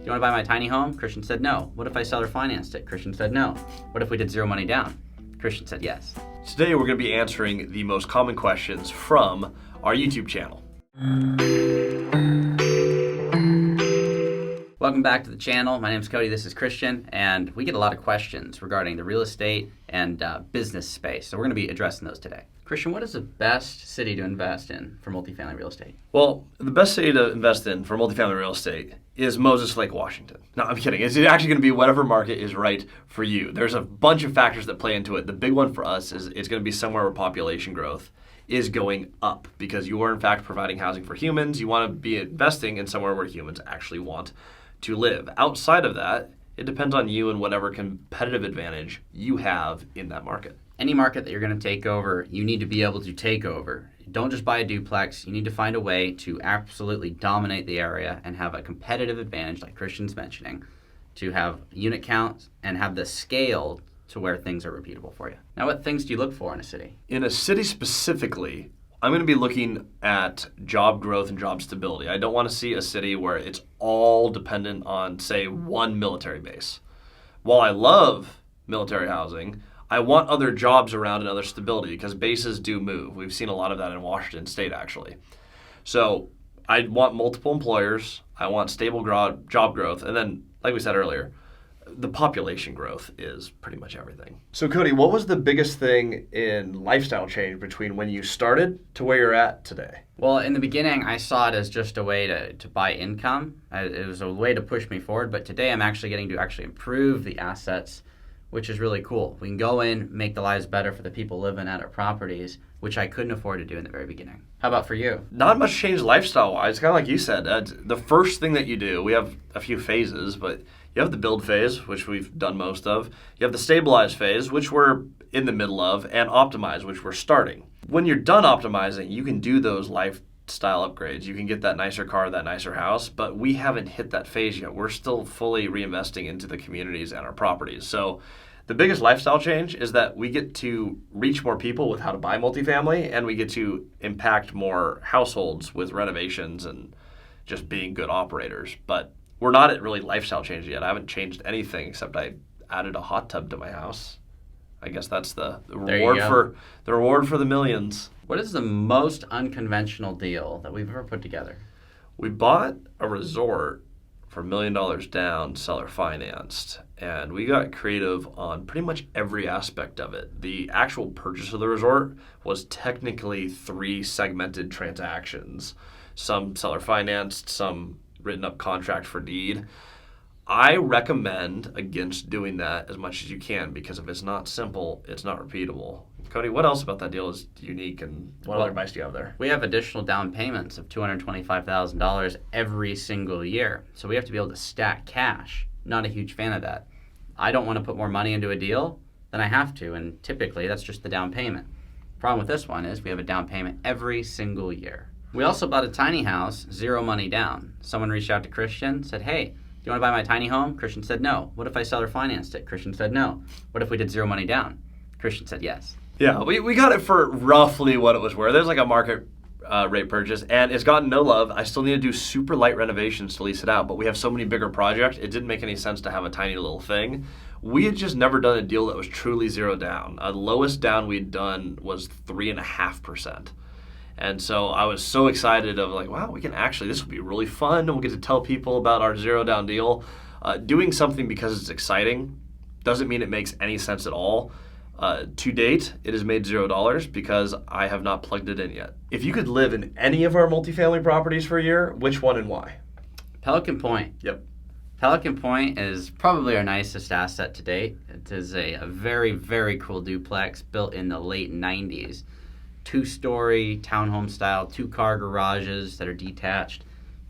Do you want to buy my tiny home? Christian said no. What if I seller financed it? Christian said no. What if we did zero money down? Christian said yes. Today we're going to be answering the most common questions from our YouTube channel. Welcome back to the channel. My name is Cody, this is Christian, and we get a lot of questions regarding the real estate and business space, so we're going to be addressing those today. Christian, what is the best city to invest in for multifamily real estate? Well, the best city to invest in for multifamily real estate is Moses Lake, Washington. No, I'm kidding. It's actually going to be whatever market is right for you. There's a bunch of factors that play into it. The big one for us is it's going to be somewhere where population growth is going up because you are in fact providing housing for humans. You want to be investing in somewhere where humans actually want to live. Outside of that, it depends on you and whatever competitive advantage you have in that market. Any market that you're going to take over, you need to be able to take over. Don't just buy a duplex. You need to find a way to absolutely dominate the area and have a competitive advantage, like Christian's mentioning, to have unit counts and have the scale to where things are repeatable for you. Now, what things do you look for in a city? In a city specifically, I'm going to be looking at job growth and job stability. I don't want to see a city where it's all dependent on, say, one military base. While I love military housing, I want other jobs around and other stability because bases do move. We've seen a lot of that in Washington State, actually. So I want multiple employers. I want stable job growth. And then, like we said earlier, the population growth is pretty much everything. So Cody, what was the biggest thing in lifestyle change between when you started to where you're at today? Well, in the beginning, I saw it as just a way to buy income. It was a way to push me forward. But today, I'm actually getting to actually improve the assets, which is really cool. We can go in, make the lives better for the people living at our properties, which I couldn't afford to do in the very beginning. How about for you? Not much change lifestyle-wise. Kind of like you said, the first thing that you do, we have a few phases, but you have the build phase, which we've done most of. You have the stabilize phase, which we're in the middle of, and optimize, which we're starting. When you're done optimizing, you can do those lifestyle upgrades. You can get that nicer car, that nicer house, but we haven't hit that phase yet. We're still fully reinvesting into the communities and our properties. So the biggest lifestyle change is that we get to reach more people with how to buy multifamily, and we get to impact more households with renovations and just being good operators. But we're not at really lifestyle change yet. I haven't changed anything except I added a hot tub to my house. I guess that's the reward for the millions. What is the most unconventional deal that we've ever put together? We bought a resort for $1 million down, seller financed, and we got creative on pretty much every aspect of it. The actual purchase of the resort was technically 3 segmented transactions. Some seller financed, some written up contract for deed. I recommend against doing that as much as you can because if it's not simple, it's not repeatable. Cody, what else about that deal is unique and what other advice do you have there? We have additional down payments of $225,000 every single year. So we have to be able to stack cash. Not a huge fan of that. I don't want to put more money into a deal than I have to, and typically that's just the down payment. Problem with this one is we have a down payment every single year. We also bought a tiny house, zero money down. Someone reached out to Christian, said, hey, do you want to buy my tiny home? Christian said no. What if I seller financed it? Christian said no. What if we did zero money down? Christian said yes. Yeah, we got it for roughly what it was worth. There's like a market rate purchase, and it's gotten no love. I still need to do super light renovations to lease it out, but we have so many bigger projects, it didn't make any sense to have a tiny little thing. We had just never done a deal that was truly zero down. The lowest down we'd done was 3.5%. And so I was so excited of like, wow, we can actually, this will be really fun. And we'll get to tell people about our zero down deal. Doing something because it's exciting doesn't mean it makes any sense at all. To date, it has made $0 because I have not plugged it in yet. If you could live in any of our multifamily properties for a year, which one and why? Pelican Point. Yep. Pelican Point is probably our nicest asset to date. It is a very, very cool duplex built in the late 90s. 2-story townhome style, 2-car garages that are detached.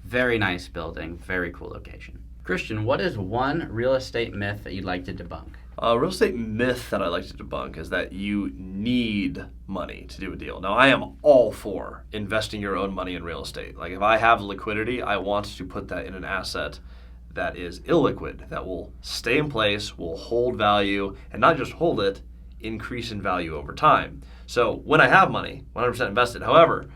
Very nice building, very cool location. Christian, what is one real estate myth that you'd like to debunk? A real estate myth that I like to debunk is that you need money to do a deal. Now, I am all for investing your own money in real estate. Like if I have liquidity, I want to put that in an asset that is illiquid, that will stay in place, will hold value, and not just hold it, increase in value over time. So when I have money, 100% invested. However,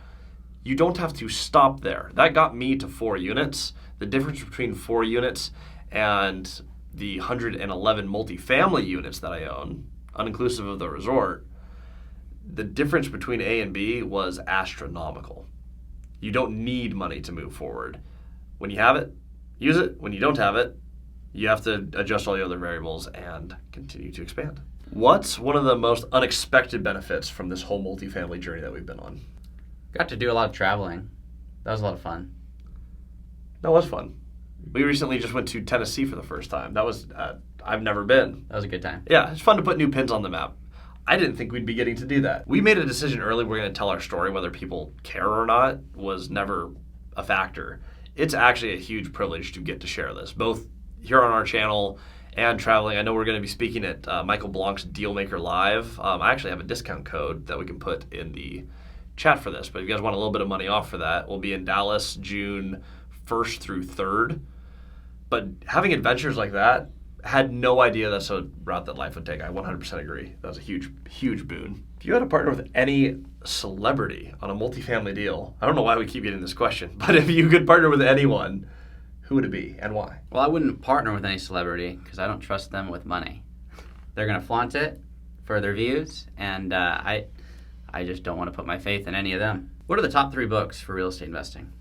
you don't have to stop there. That got me to 4 units. The difference between 4 units and the 111 multifamily units that I own, uninclusive of the resort, the difference between A and B was astronomical. You don't need money to move forward. When you have it, use it. When you don't have it, you have to adjust all the other variables and continue to expand. What's one of the most unexpected benefits from this whole multifamily journey that we've been on? Got to do a lot of traveling. That was a lot of fun. That was fun. We recently just went to Tennessee for the first time. That was, I've never been. That was a good time. Yeah, it's fun to put new pins on the map. I didn't think we'd be getting to do that. We made a decision early we're going to tell our story. Whether people care or not was never a factor. It's actually a huge privilege to get to share this, both here on our channel and traveling. I know we're going to be speaking at Michael Blanc's Dealmaker Live. I actually have a discount code that we can put in the chat for this, but if you guys want a little bit of money off for that, we'll be in Dallas June 1st through 3rd. But having adventures like that, had no idea that's a route that life would take. I 100% agree. That was a huge, huge boon. If you had to partner with any celebrity on a multifamily deal, I don't know why we keep getting this question, but if you could partner with anyone, who would it be and why? Well, I wouldn't partner with any celebrity because I don't trust them with money. They're going to flaunt it for their views, and I just don't want to put my faith in any of them. What are the top 3 books for real estate investing?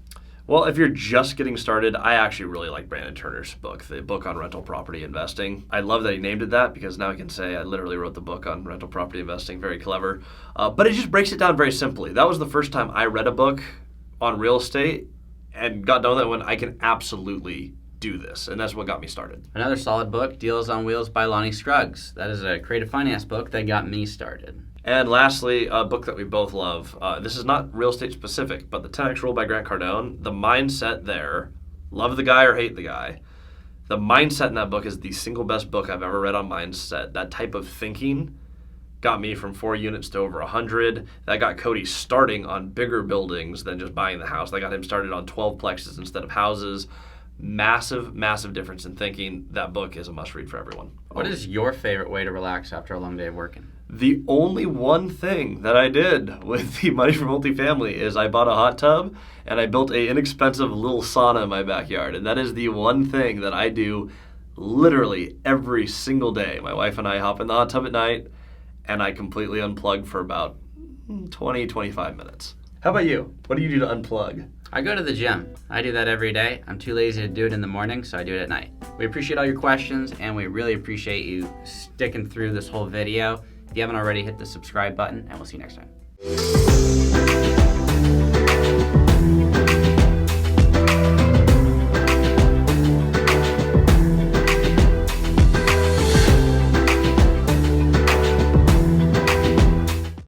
Well, if you're just getting started, I actually really like Brandon Turner's book, the book on rental property investing. I love that he named it that because now I can say I literally wrote the book on rental property investing. Very clever. But it just breaks it down very simply. That was the first time I read a book on real estate and got done with it when I can absolutely do this. And that's what got me started. Another solid book, Deals on Wheels by Lonnie Scruggs. That is a creative finance book that got me started. And lastly, a book that we both love. This is not real estate specific, but the 10X Rule by Grant Cardone. The mindset there, love the guy or hate the guy. The mindset in that book is the single best book I've ever read on mindset. That type of thinking got me from 4 units to over 100. That got Cody starting on bigger buildings than just buying the house. That got him started on 12 plexes instead of houses. Massive, massive difference in thinking. That book is a must read for everyone. What is your favorite way to relax after a long day of working? The only one thing that I did with the money for multifamily is I bought a hot tub and I built an inexpensive little sauna in my backyard. And that is the one thing that I do literally every single day. My wife and I hop in the hot tub at night and I completely unplug for about 20, 25 minutes. How about you? What do you do to unplug? I go to the gym. I do that every day. I'm too lazy to do it in the morning, so I do it at night. We appreciate all your questions, and we really appreciate you sticking through this whole video. If you haven't already, hit the subscribe button, and we'll see you next time.